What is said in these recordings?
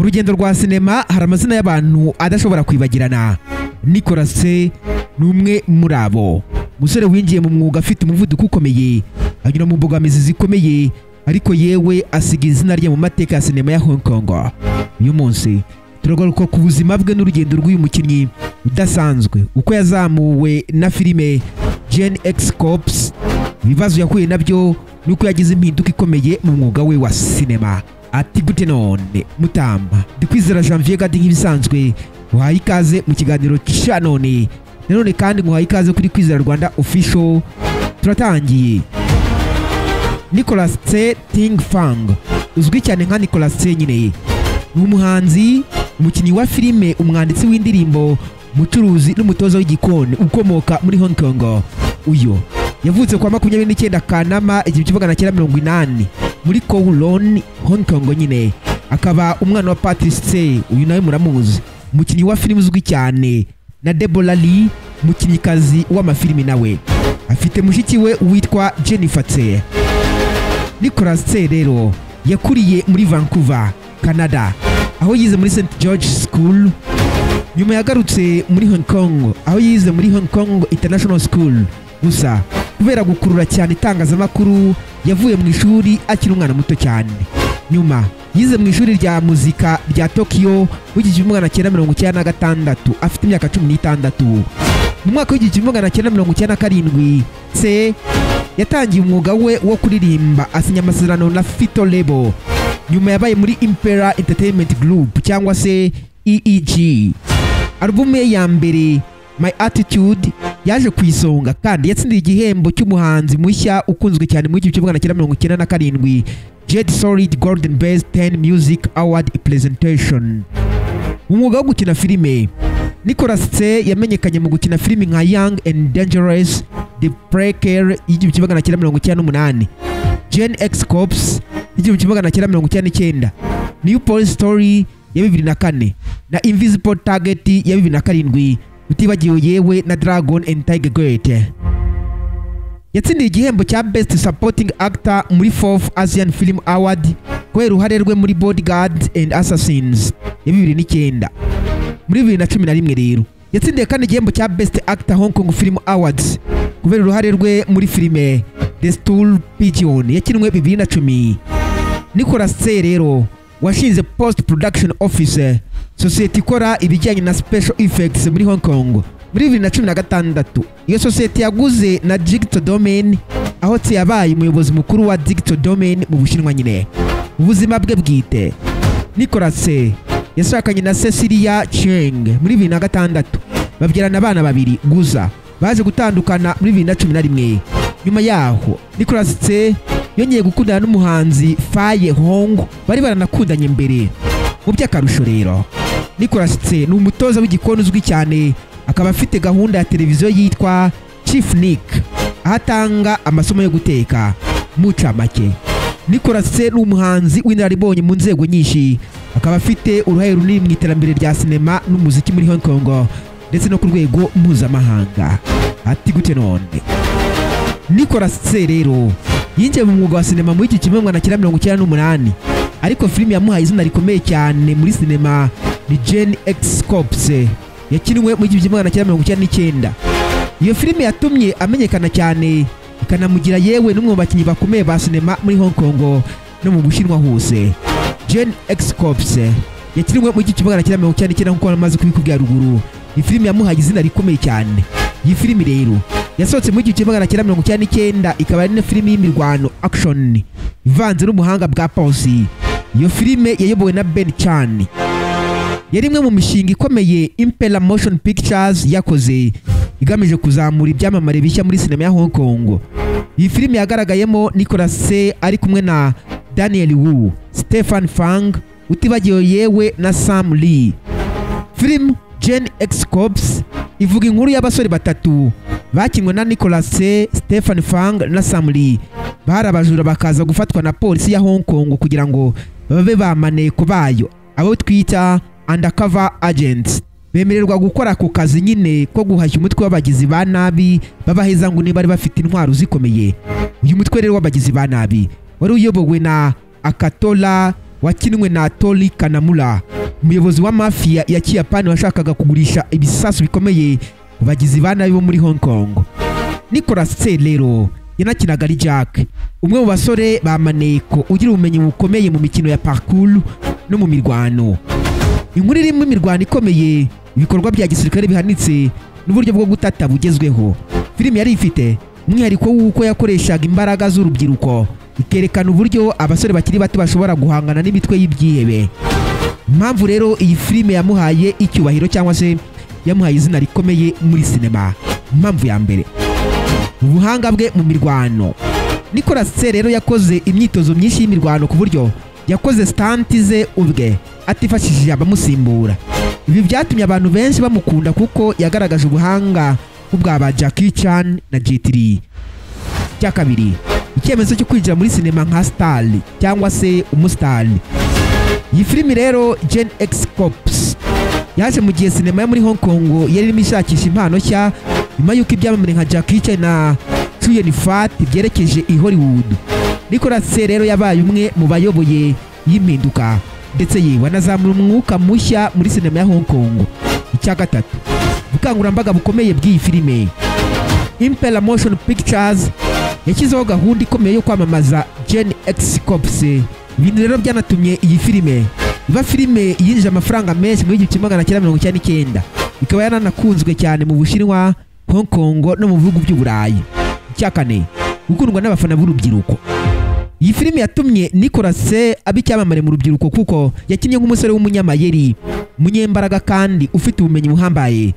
urugendo rwa sinema hari amazina y'abantu adashobora kwibagirana. Nicolas ni umwe muri abo. Musore winjiye mu mwuga afite umuvuduko ukomeye, anyura mu mbogamizi zikomeye, ariko yewe asiga izina rye mu mateka ya sinema ya Hong Kong. Uyu munsi turagaruka ku buzima bwe n'urugendo rw'uyu mukinnyi udasanzwe, uko yazamuwe na filime Gen X Corps, ibibazo yahuye nabyo nuko yagize impinduka ikomeye mu mwuga we wa sinema. Ati gute none mutamba Ndikwizera Janvier Gadi nk'ibisanzwe uhaye ikaze mu kiganiro cya none kandi muhaye ikaze kuri Kwizera Rwanda Official. Turatangiye. Nicolas Ting Fang, uzwi cyane nka Nicolas nyine, ni umuhanzi, umukinnyi wa filime, umwanditsi w'indirimbo, umucuruzi n'umutoza w'igikoni ukomoka muri Hong Kong. Uyo yavutse kwa 29 Kanama 1980 muri Kowloon, Hong Kong nyine. Akaba umwana wa Patrice Tse, uyu nawe muramuzi, umukinnyi wa filime uzwi cyane, na Deborah Lee, umukinnyikazi w'amafilimi nawe. Afite mushiki we witwa Jennifer Tse. Nicolas Tse rero yakuriye muri Vancouver, Canada, aho yize muri St George School. Nyuma yagarutse muri Hong Kong, aho yize muri Hong Kong International School. Gusa kubera gukurura cyane itangazamakuru, yavuye mu ishuri akiri umwana muto cyane. Nyuma yize mu ishuri rya muzika rya Tokyo w'igihumbi magana cyenda 1996 afite imyaka 16. Mu mwaka w'igihumbi magana cyenda 1997 Tse yatangiye umwuga we wo kuririmba, asinya amasezerano na Fito Label. Nyuma yabaye muri Impera Entertainment Group cyangwa se EEG. Album ye ya mbere My Attitude yaje ku isonga kandi yatsindiye igihembo cy'umuhanzi mushya ukunzwe cyane mu 1997 Jet Solid Golden Best 10 Music Award Presentation. Umwuga wo gukina filime, Nicolas Tse yamenyekanye mu gukina filime nka Young and Dangerous, The Preacher 1998, Gen X Corps 1999, New Police Story ya 2004 na Invisible Target ya 2007, utibagiwe yewe na Dragon and Tiger Gate. Yatsindiye igihembo cya Best Supporting Actor muri 4th Asian Film Award kubera uruhare rwe muri Bodyguard and Assassins ya 2009. Muri 2011 rero yatsindiye kandi igihembo cya Best Actor Hong Kong Film Awards kubera uruhare rwe muri filime The Stool Pigeon yakinwe 2010. Nicolas Tse rero washinze Post Production Office, sosiyete ikora ibijyanye na special effects muri Hong Kong. Muri 2016 iyo sosiyete yaguze na Digital Domain, aho Tse yabaye umuyobozi mukuru wa Digital Domain mu Bushinwa nyine. Ubuzima bwe bwite, Nicolas Tse yashakanye na Cecilia Cheng muri 2006, babyarana abana babiri gusa baje gutandukana muri 2011. Nyuma yaho Nicolas Tse yongeye gukundana n'umuhanzi Faye Hong, bari baranakundanye mbere. Mu by'akarusho rero, Nicolas Tse ni umutoza w'igikoni uzwi cyane, akaba afite gahunda ya televiziyo yitwa Chief Nick, ahatanga amasomo yo guteka. Mucamake, Nicolas Tse ni umuhanzi w'inararibonye mu nzego nyinshi, akaba afite uruhare runini mu iterambere rya sinema n'umuziki muri Hong Kong ndetse no ku rwego mpuzamahanga. Ati gute none Nicolas Tse rero yinjiye mu mwuga wa sinema muri 1998, ariko filime yamuhaye izina rikomeye cyane muri sinema ni Gen X Corps yakinwe mu 1999. Iyo filime yatumye amenyekana cyane, ikanamugira yewe n'umwe mu bakinnyi bakomeye ba sinema muri Hong Kong no mu Bushinwa hose. Gen X Corps yakinwe mu 1999 nk'uko amaze kubikubwira ruguru. Iyi filime yamuhaye izina rikomeye cyane. Iyi filime rero yasohotse mu 1999, ikaba ari na filime y'imirwano action ivanze n'umuhanga bwa Pausi. Iyo filime yayobowe na Ben Chan. Yari imwe mu mishinga ikomeye Impera Motion Pictures yakoze, igamije kuzamura ibyamamare bishya muri sinema ya Hong Kong. Iyi filime yagaragayemo Nicolas Tse ari kumwe na Daniel Wu, Stephen Fang, utibagiwe yewe na Sam Lee. Film Gen X Corps ivuga inkuru y'abasore batatu bakinwe na Nicolas Tse, Stephen Fang na Sam Lee. Bari abajura bakaza gufatwa na polisi ya Hong Kong kugira ngo babe bamaneko bayo, abo twita undercover agents. Bemererwa gukora ku kazi nyine ko guhashya umutwe w'abagizi ba nabi babaheza ngo ni bari bafite intwaro zikomeye. Uyu mutwe rero w'abagizi ba nabi wari uyobowe na Akatola wakinwe na Tori Kanamura, umuyobozi wa mafia ya Kiyapani washakaga kugurisha ibisasu bikomeye ku bagizi ba nabi bo muri Hong Kong. Nicolas Tse rero yanakinaga ari Jack, umwe mu basore ba maneko ugira ubumenyi bukomeye mu mikino ya parkour no mu mirwano. Inkuru irimo imirwano ikomeye, ibikorwa bya gisirikare bihanitse n'uburyo bwo gutata bugezweho. Filime yari ifite umwihariko w'uko yakoreshaga imbaraga z'urubyiruko, ikerekana uburyo abasore bakiri bato bashobora guhangana n'imitwe y'ibyihebe. Impamvu rero iyi filime yamuhaye icyubahiro cyangwa se yamuhaye izina rikomeye muri sinema. Impamvu ya mbere, ubuhanga bwe mu mirwano. Nicolas Tse rero yakoze imyitozo myinshi y'imirwano ku buryo yakoze stunt ze ubwe atifashishije abamusimbura. Ibi byatumye abantu benshi bamukunda kuko yagaragaje ubuhanga bwa Jackie Chan na Jet Li. Cya kabiri, icyemezo cyo kwinjira muri sinema nka star cyangwa se umustar. Iyi filimi rero Gen X Corps yaje mu gihe sinema yo muri Hong Kong yari irimo ishakisha impano nshya nyuma y'uko ibyamamare nka Jackie Chan na Chow Yun-fat byerekeje i Hollywood. Nicolas Tse rero yabaye umwe mu bayoboye y'impinduka ndetse yewe anazamura umwuka mushya muri sinema ya Hong Kong. Icya gatatu, ubukangurambaga bukomeye bw'iyi filime. Imperial Motion Pictures yashyizeho gahunda ikomeye yo kwamamaza Gen X Corps. Ibintu rero byanatumye iyi filime iba filime yinjije amafaranga menshi muri 1999, ikaba yaranakunzwe cyane mu Bushinwa, Hong Kong no mu bihugu by'Uburayi. Icya kane, gukundwa n'abafana b'urubyiruko. Iyi filime yatumye Nicolas Tse aba icyamamare mu rubyiruko kuko yakinnye nk'umusore w'umunyamayeri, umunyembaraga kandi ufite ubumenyi buhambaye.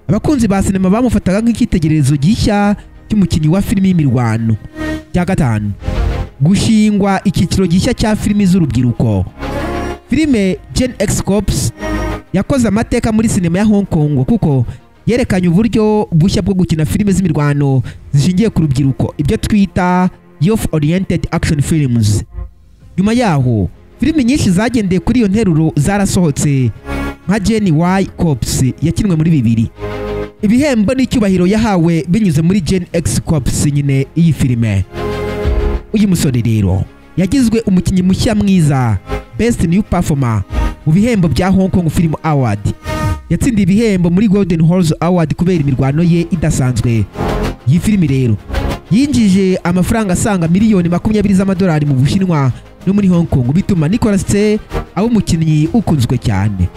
Abakunzi ba sinema bamufataga nk'icyitegererezo gishya cy'umukinnyi wa filime y'imirwano. Cya gatanu, gushingwa icyiciro gishya cya filime z'urubyiruko. Filime Gen X Corps yakoze amateka muri sinema ya Hong Kong kuko yerekanye uburyo bushya bwo gukina filime z'imirwano zishingiye ku rubyiruko, ibyo twita youth oriented action films. Nyuma yaho filime nyinshi zagendeye kuri iyo nteruro zarasohotse nka Gen Y Corps yakinwe muri 2000. Ibihembo n'icyubahiro yahawe binyuze muri Gen X Corps nyine iyi filime. Uyu musore rero yagizwe umukinnyi mushya mwiza, Best New Performer mu bihembo bya Hong Kong Film Award. Yatsindiye ibihembo muri Golden Horse Award kubera imirwano ye idasanzwe. Iyi filime rero yinjije amafaranga asanga miliyoni 20 z'amadolari mu Bushinwa no muri Hong Kong, bituma Nicolas Tse aba umukinnyi ukunzwe cyane.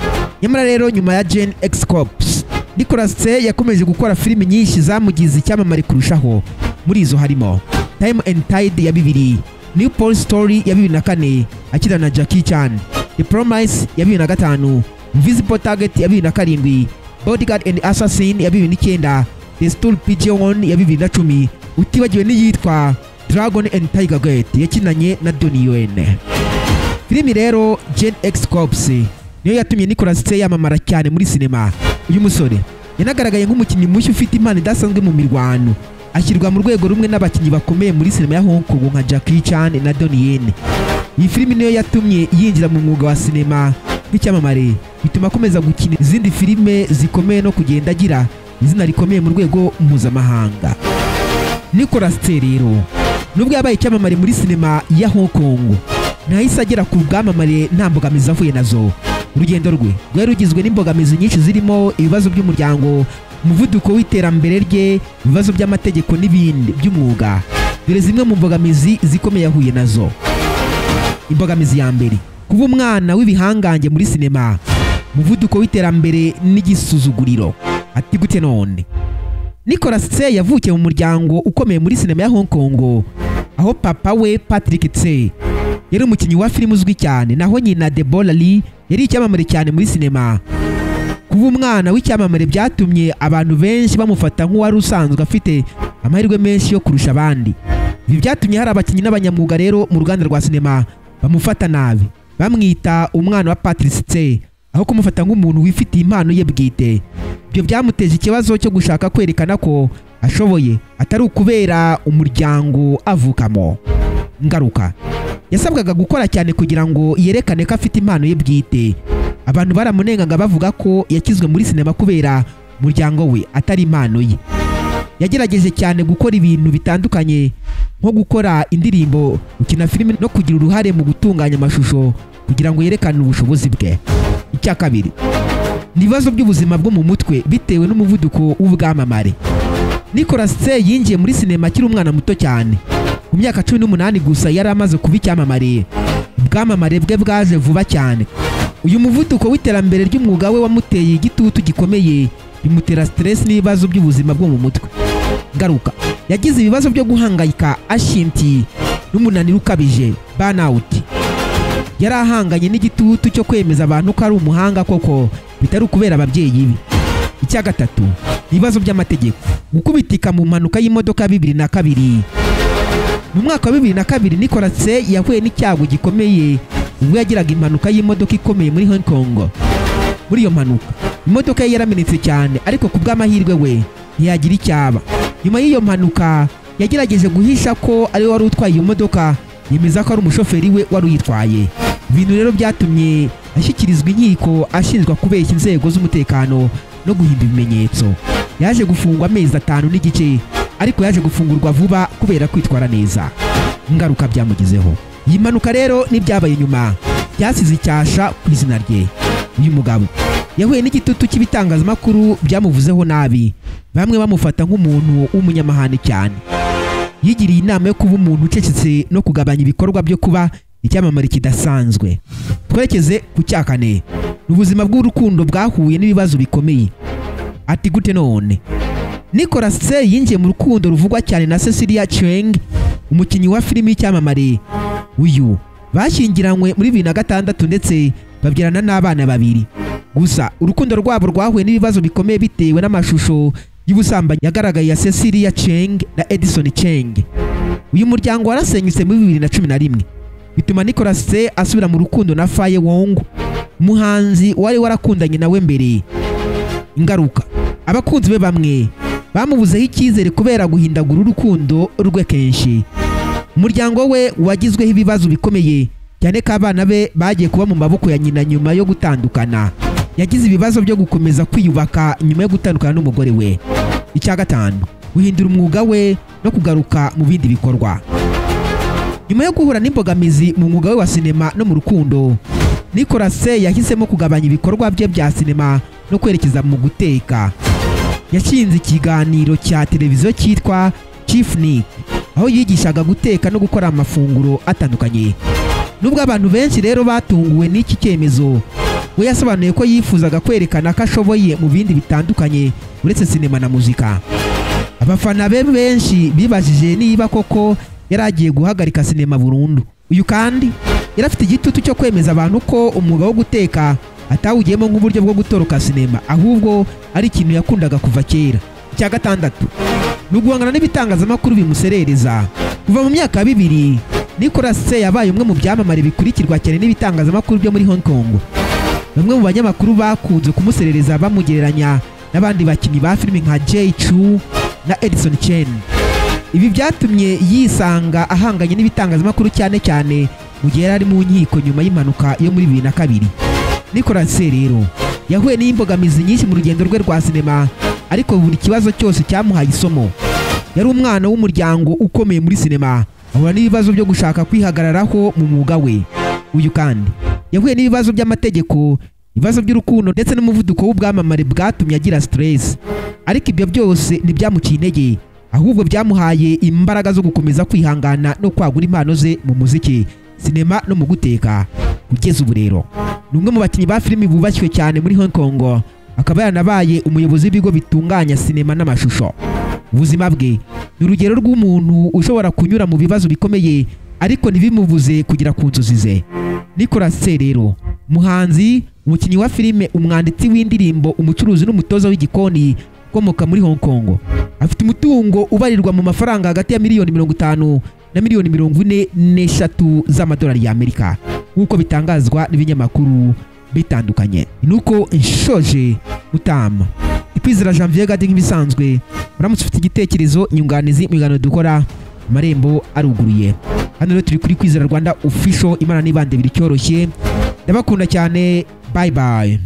Nyamara rero nyuma ya Gen X Corps, Nicolas Tse yakomeje gukora filime nyinshi zamugize icyamamare kurushaho. Muri izo harimo Time and Tide ya 2000, New Paul Story ya 2004 akina na Jackie Chan, The Promise ya 2005, Invisible Target ya 2007, Bodyguard and Assassin ya 2009, The Stool Pigeon ya 2010, utibagiwe n'iyitwa Dragon and Tiger Gate yakinanye na Donnie Yen. Filimi rero Gen X Corps niyo yatumye Nicolas Tse yamamara cyane muri sinema. Uyu musore yanagaragaye nk'umukinnyi mushya ufite impano idasanzwe mu mirwano, ashyirwa mu rwego rumwe n'abakinnyi bakomeye muri sinema ya Hong Kong nka Jackie Chan na Donnie Yen. Iyi filimi niyo yatumye yinjira mu mwuga wa sinema nk'icyamamare, bituma akomeza gukina izindi filime zikomeye no kugenda agira izina rikomeye mu rwego mpuzamahanga. Nicolas Tse rero nubwo yabaye icyamamare muri sinema ya Hong Kong, ntahise agera ku bwamamare nta mbogamizi avuye nazo. Urugendo rwe rwari rugizwe n'imbogamizi nyinshi zirimo ibibazo by'umuryango, umuvuduko w'iterambere rye, ibibazo by'amategeko n'ibindi by'umwuga. Dore zimwe mu mbogamizi zikomeye yahuye nazo. Imbogamizi ya mbere, kuba umwana w'ibihangange muri sinema, umuvuduko w'iterambere n'igisuzuguriro. Ati gute none? Nicolas Tse yavukiye mu muryango ukomeye muri sinema ya Hong Kong, aho papa we Patrick Tse yari umukinnyi wa filime uzwi cyane, naho nyina Deborah Lee yari icyamamare cyane muri sinema. Kuba umwana w'icyamamare byatumye abantu benshi bamufata nk'uwari usanzwe afite amahirwe menshi yo kurusha abandi. Ibi byatumye hari abakinnyi n'abanyamwuga rero mu ruganda rwa sinema bamufata nabi, bamwita umwana wa Patrick Tse aho kumufata nk'umuntu wifitiye impano ye bwite. Ibyo byamuteje ikibazo cyo gushaka kwerekana ko ashoboye, atari ukubera umuryango avukamo. Ngaruka, yasabwaga gukora cyane kugira ngo yerekane ko afite impano ye bwite. Abantu baramunengaga bavuga ko yakizwe muri sinema kubera umuryango we atari impano ye. Yagerageje cyane gukora ibintu bitandukanye nko gukora indirimbo, gukina filime no kugira uruhare mu gutunganya amashusho kugira ngo yerekane ubushobozi bwe. Icya kabiri ni ibibazo by'ubuzima bwo mu mutwe bitewe n'umuvuduko w'ubwamamare. Nicolas Cage yinjiye muri sinema akiri umwana muto cyane. Mu myaka 18 gusa yari amaze kuba icyamamare. Ubwamamare bwe bwaje vuba cyane. Uyu muvuduko w'iterambere ry'umwuga we wamuteye igitutu gikomeye, bimutera stress n'ibibazo by'ubuzima bwo mu mutwe. Ngaruka yagize ibibazo byo guhangayika, ashinti n'umunaniro ukabije, burnout. Yari ahanganye n'igitutu cyo kwemeza abantu ko ari umuhanga koko bitari ukubera ababyeyi be. Icya gatatu ibibazo by'amategeko. Gukubitika mu mpanuka y'imodoka 2002. Mu mwaka wa 2002 Nicolas Cage yahuye n'icyago gikomeye ubwo yagiraga impanuka y'imodoka ikomeye muri Hong Kong. Muri iyo mpanuka imodoka ye yaramenetse cyane, ariko ku bw'amahirwe we ntiyagira icyaba. Nyuma y'iyo mpanuka yagerageje guhisha ko ari we wari utwaye iyo modoka, yemeza ko ari umushoferi we wari uyitwaye. Ibintu rero byatumye ashyikirizwa inkiko ashinjwa kubeshya inzego z'umutekano no guhimba ibimenyetso. Yaje gufungwa amezi 5 n'igice, ariko yaje gufungurwa vuba kubera kwitwara neza. Ingaruka byamugizeho. Iyi mpanuka rero n'ibyabaye nyuma byasize icyasha ku izina rye. Uyu mugabo yahuye n'igitutu cy'ibitangazamakuru byamuvuzeho nabi, bamwe bamufata nk'umuntu w'umunyamahane cyane. Yigiriye inama yo kuba umuntu ucecetse no kugabanya ibikorwa byo kuba icyamamare kidasanzwe. Twerekeze ku cyakane. Ubuzima bw'urukundo bwahuye n'ibibazo bikomeye. Ati gute none? Nicolas Cage yinjiye mu rukundo ruvugwa cyane na Cecilia Cheng, umukinnyi wa filimi y'icyamamare. Uyu bashyingiranywe muri 2006 ndetse babyarana n'abana 2. Gusa urukundo rwabo rwahuye n'ibibazo bikomeye bitewe n'amashusho y'ubusambanyi yagaragaye ya Cecilia Cheng na Edison Cheng. Uyu muryango warasenyutse muri 2011, bituma Nicolas Cage asubira mu rukundo na Faye Wong, umuhanzi wari warakundanye nawe mbere. Ingaruka abakunzi be bamwe bamubuzeho icyizere kubera guhindagura urukundo rwe kenshi. Umuryango we wagizweho ibibazo bikomeye cyane ko abana be bagiye kuba mu maboko ya nyina nyuma yo gutandukana. Yagize ibibazo byo gukomeza kwiyubaka nyuma yo gutandukana n'umugore we. Icya gatanu guhindura umwuga we no kugaruka mu bindi bikorwa. Nyuma yo guhura n'imbogamizi mu mwuga we wa sinema no mu rukundo, Nicolas Cage yahisemo kugabanya ibikorwa bye bya sinema no kwerekeza mu guteka. Yashinze ikiganiro cya televiziyo cyitwa Chief Nick, aho yigishaga guteka no gukora amafunguro atandukanye. Nubwo abantu benshi rero batunguwe n'iki cyemezo, we yasobanuye ko yifuzaga kwerekana ko ashoboye mu bindi bitandukanye uretse sinema na muzika. Abafana be benshi bibajije niba koko yaragiye guhagarika sinema burundu. Uyu kandi yarafite igitutu cyo kwemeza abantu ko umwuga wo guteka atawugiyemo nk'uburyo bwo gutoroka sinema, ahubwo ari ikintu yakundaga kuva kera. Icya gatandatu ni uguhangana n'ibitangazamakuru bimuserereza. Kuva mu myaka 2000 Nicolas Cage yabaye umwe mu byamamare bikurikirwa cyane n'ibitangazamakuru byo muri Hong Kong. Bamwe mu banyamakuru bakunze kumuserereza bamugereranya n'abandi bakinnyi ba filimi nka Jay Chou na Edison Chen. Ibi byatumye yisanga ahanganye n'ibitangazamakuru cyane cyane mu gihe yari mu nkiko nyuma y'impanuka yo muri 2002. Nicolas Cage rero yahuye n'imbogamizi nyinshi mu rugendo rwe rwa sinema, ariko buri kibazo cyose cyamuhaye isomo. Yari umwana w'umuryango ukomeye muri sinema, ahura n'ibibazo byo gushaka kwihagararaho mu mwuga we. Uyu kandi yahuye n'ibibazo by'amategeko, ibibazo by'urukundo ndetse n'umuvuduko w'ubwamamare bwatumye agira stress. Ariko ibyo byose ntibyamuciye intege, ahubwo byamuhaye imbaraga zo gukomeza kwihangana no kwagura impano ze mu muziki, sinema no mu guteka. Kugeza ubu rero ni umwe mu bakinnyi ba filimi bubashywe cyane muri Hong Kong, akaba yaranabaye umuyobozi w'ibigo bitunganya sinema n'amashusho. Ubuzima bwe ni urugero rw'umuntu ushobora kunyura mu bibazo bikomeye ariko ntibimubuze kugera ku nzozi ze. Nicolas Cage rero umuhanzi, umukinnyi wa filime, umwanditsi w'indirimbo, umucuruzi n'umutoza w'igikoni ukomoka muri Hong Kong, afite umutungo ubarirwa mu mafaranga hagati ya miliyoni 50 na miliyoni 43 z'amadolari y'Amerika, nk'uko bitangazwa n'ibinyamakuru bitandukanye. Nuko inshoje gutama Kwizera Janvier Gade nk'ibisanzwe. Muramutse ufite igitekerezo, inyunganizi mu biganiro dukora, amarembo aruguruye. Hano rero turi kuri Kwizera Rwanda Official. Imana nibande biri cyoroshye. Ndabakunda cyane. Bye bye.